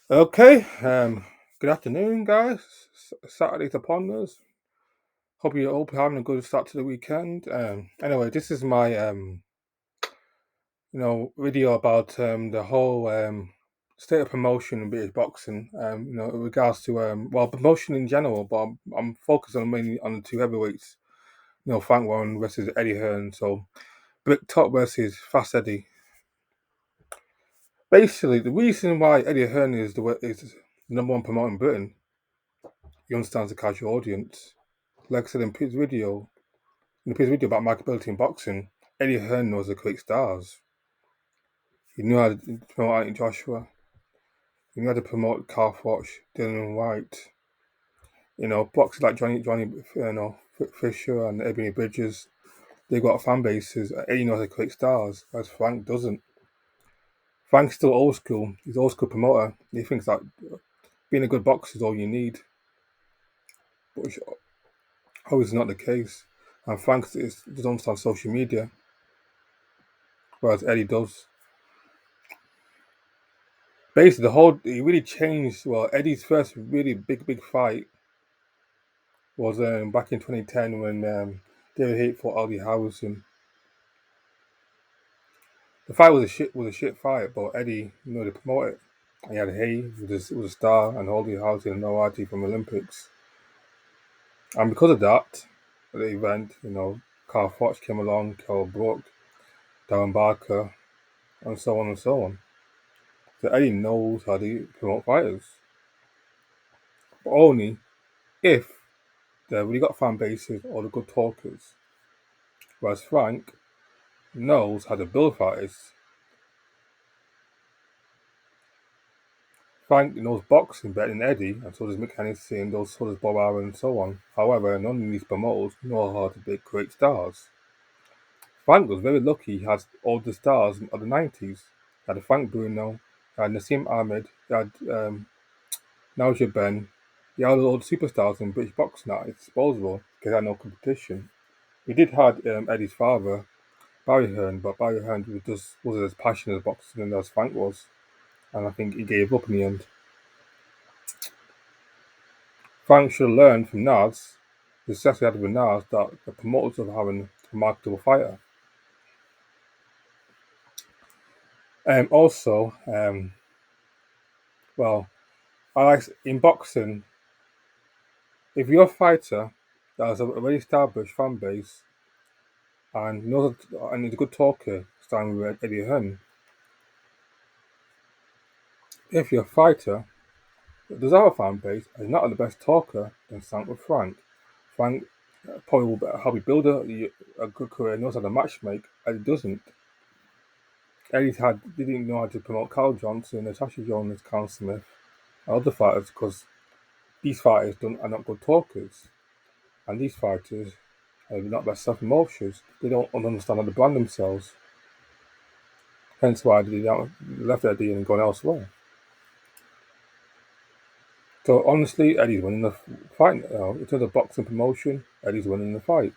Okay, good afternoon, guys. Saturday's upon us. Hope you're having a good start to the weekend. Anyway, this is my video about the whole state of promotion in British boxing. In regards to promotion in general, but I'm focused on mainly on the two heavyweights. Frank Warren versus Eddie Hearn. So, Brick Top versus Fast Eddie. Basically, the reason why Eddie Hearn is the number one promoter in Britain, he understands the casual audience. Like I said in his video about marketability in boxing, Eddie Hearn knows the great stars. He knew how to promote Anthony Joshua. He knew how to promote Carl Froch, Dylan White. Boxers like Johnny, Fisher and Ebony Bridges. They've got fan bases. Eddie knows the great stars, whereas Frank doesn't. Frank's still old school. He's an old school promoter. He thinks that being a good boxer is all you need, which always not the case. And doesn't understand social media, whereas Eddie does. Basically, it really changed. Well, Eddie's first really big fight was back in 2010 when David Haight fought Aldi Howson. The fight was a shit fight, but Eddie to promote it. And he had Hay, was a star, and Aldi Howson and no RT from Olympics. And because of that, at the event, Carl Froch came along, Carl Brook, Darren Barker, and so on and so on. So Eddie knows how to promote fighters, but only if they've really got fan bases or the good talkers. Whereas Frank knows how to build fighters. Frank knows boxing better than Eddie, and so does Mick Hennessy, and so does Bob Aaron, and so on. However, none of these promoters know how to build great stars. Frank was very lucky he had all the stars of the 90s. He had Frank Bruno, he had Nassim Ahmed, he had Nauja Ben. He had all the superstars in British boxing at his disposal because he had no competition. He did have Eddie's father, Barry Hearn, but Barry Hearn wasn't as passionate as boxing as Frank was, and I think he gave up in the end. Frank should have learned from Nas, the success he had with Nas, that the promoters of having a marketable fighter. Also, well, I like in boxing, if you're a fighter that has a very established fan base and is a good talker, starting with Eddie Hearn, if you're a fighter that does have a fan base and is not the best talker, then stand with Frank. Frank probably will help you build a good career, knows how to matchmake, Eddie doesn't. Didn't know how to promote Carl Johnson, Natasha Jonas, Carl Smith, and other fighters because these fighters are not good talkers. And these fighters are not best self promotions. They don't understand how to brand themselves. Hence why they left Eddie and gone elsewhere. So honestly, Eddie's winning the fight. In terms of boxing promotion, Eddie's winning the fight.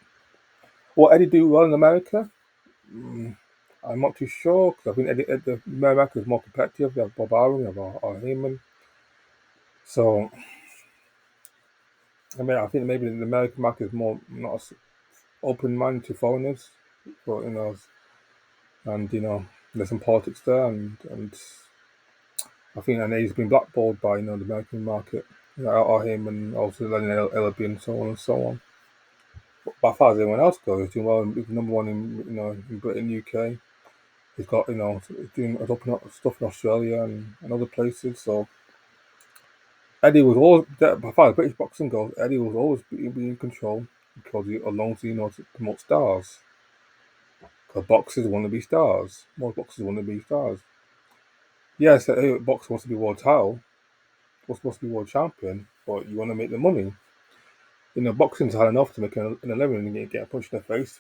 Will Eddie do well in America? I'm not too sure because I think America is more competitive. We have Bob Arum, we have our Heyman. So I think maybe the American market is more not as open minded to foreigners, but and there's some politics there, and I think and he's been blackballed by the American market, or him, and also Lennon Ellaby and so on and so on. But as far as anyone else goes, he's doing well. He's number one in Britain, UK. He's got he's doing open up stuff in Australia and other places. So Eddie was always, as far as British boxing goes, Eddie was always be in control because as long as he knows to promote stars. Because boxers want to be stars. Most boxers want to be stars. Yes, a boxer wants to be world title, was supposed to be world champion, but you want to make the money. Boxing's hard enough to make an 11 and get a punch in the face,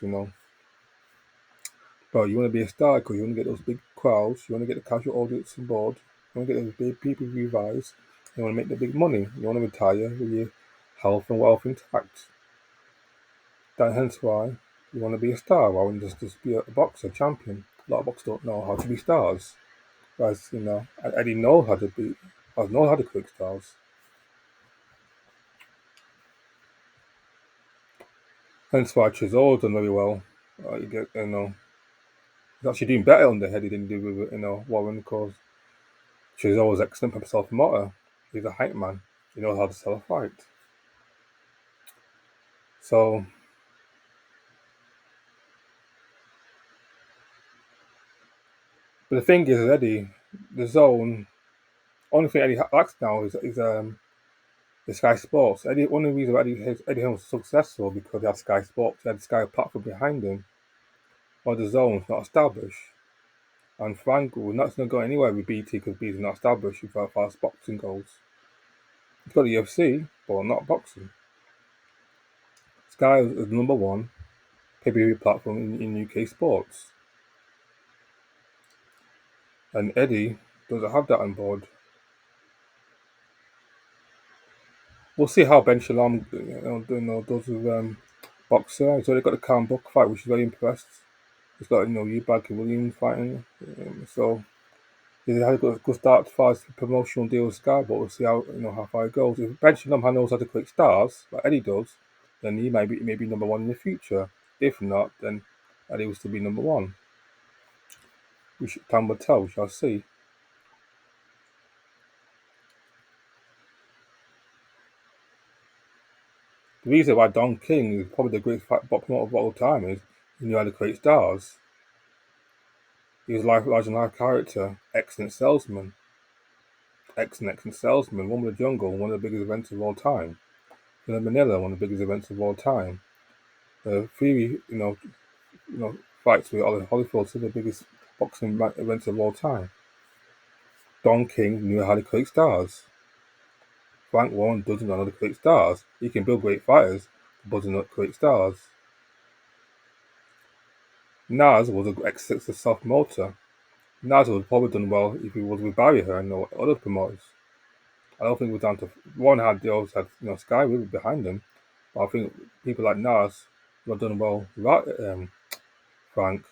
But you want to be a star because you want to get those big crowds, you want to get the casual audience on board, you want to get those big pay-per-view buys, you want to make the big money, you want to retire with your health and wealth intact. Hence why you want to be a star rather than just be a boxer, champion. A lot of boxers don't know how to be stars. Whereas, Eddie knows know how to quick stars. Hence why Chisol's done very well. He's actually doing better on the heady than he did with Warren, because Chisol was excellent for self-promoter. He's a hype man. He knows how to sell a fight. So, but the thing is, Eddie, the zone. Only thing Eddie likes now is the Sky Sports. Eddie, one of the reasons why Eddie Hearn was successful, because he had Sky Sports, he had the Sky platform behind him, while the zone's not established. And Frank will not going to go anywhere with BT, because BT is not established as far as boxing goes. He's got the UFC, but not boxing. Sky is the number one pay-per-view platform in UK sports. And Eddie doesn't have that on board. We'll see how Ben Shalom does with boxer. He's already got the Khan Book fight, which is very impressed. He's got Eubank and Williams fighting. So he's had a good start as far as the promotional deal with Sky, but we'll see how far it goes. If Ben Shalom knows how to quick stars, like Eddie does, then he may be number one in the future. If not, then Eddie will still be number one. Time will tell. We shall see. The reason why Don King is probably the greatest promoter of all time is he knew how to create stars. He was a large and life character, excellent salesman, one with the jungle, one of the biggest events of all time. Manila, one of the biggest events of all time. Three, fights with Ollie Holyfield, two of the biggest boxing events of all time. Don King knew how to create stars. Frank Warren doesn't know how to create stars. He can build great fighters, but doesn't know how to create stars. Nas was an excellent self-promoter. Nas would have probably done well if he was with Barry Hearn or other promoters. I don't think it was down to one had they always had Sky River behind them, but I think people like Nas would have done well without Frank,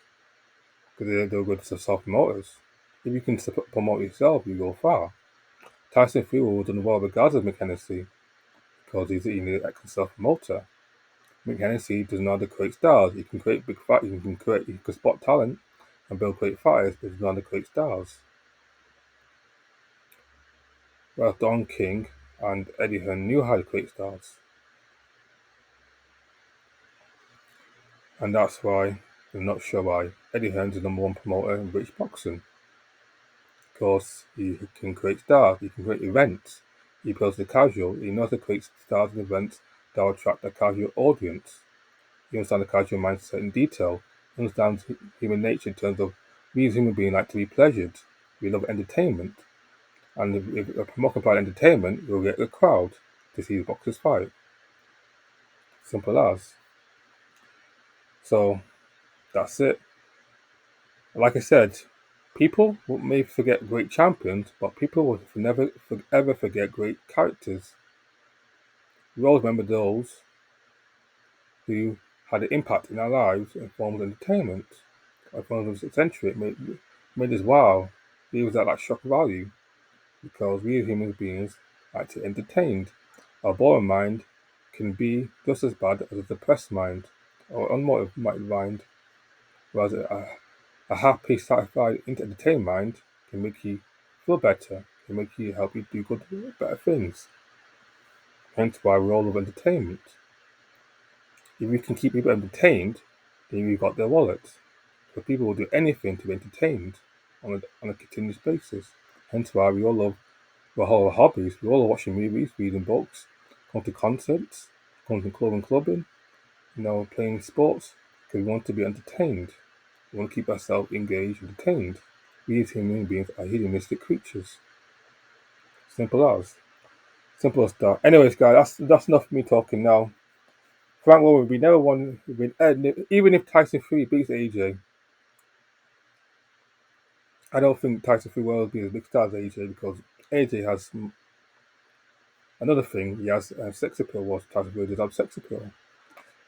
because they were good self promoters. If you can promote yourself, you go far. Tyson Fury would have done well regardless of McHennessy, because he's an excellent self promoter. McHennessy does not know how to create stars. He can create big fights. He can spot talent and build great fighters, but he does not know how to create stars. Well, Don King and Eddie Hearn knew how to create stars. And that's why I'm not sure why Eddie Hearn's the number one promoter in British boxing. Because he can create stars, he can create events, he builds the casual, he knows how to create stars and events that will attract a casual audience. He understands the casual mindset in detail. He understands human nature in terms of we as human beings like to be pleasured. We love entertainment. And if a promoter can provide entertainment, we'll get a crowd to see the boxers fight. Simple as. So that's it. Like I said, people may forget great champions, but people will never ever forget great characters. We always remember those who had an impact in our lives in forms of entertainment. I found them eccentric, made us wow. It was at that shock value, because we as human beings like to entertained. Our boring mind can be just as bad as a depressed mind or unmotivated mind, whereas a happy, satisfied, entertained mind can make you feel better, can make you help you do better things. Hence why we all love entertainment. If you can keep people entertained, then you've got their wallet. So people will do anything to be entertained on a continuous basis. Hence why we all love our whole hobbies. We all love watching movies, reading books, going to concerts, going to clubbing, playing sports, because we want to be entertained. We want to keep ourselves engaged, entertained. We as human beings are hedonistic creatures. Simple as. Simple as that. Anyways, guys, that's enough of me talking now. Frank Warren, we never won. Even if Tyson Fury beats AJ, I don't think Tyson Fury will be as big star as AJ, because AJ has another thing. He has sex appeal. Was Tyson Fury does have sex appeal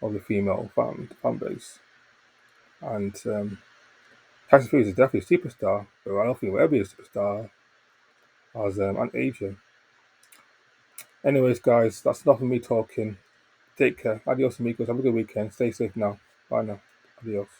of the female fan base, and Tyson Fury is definitely a superstar, but I don't think he'll ever be a superstar as and Asia. Anyways, guys, that's enough of me talking. Take care. Adios, amigos. Have a good weekend. Stay safe now. Bye now. Adios.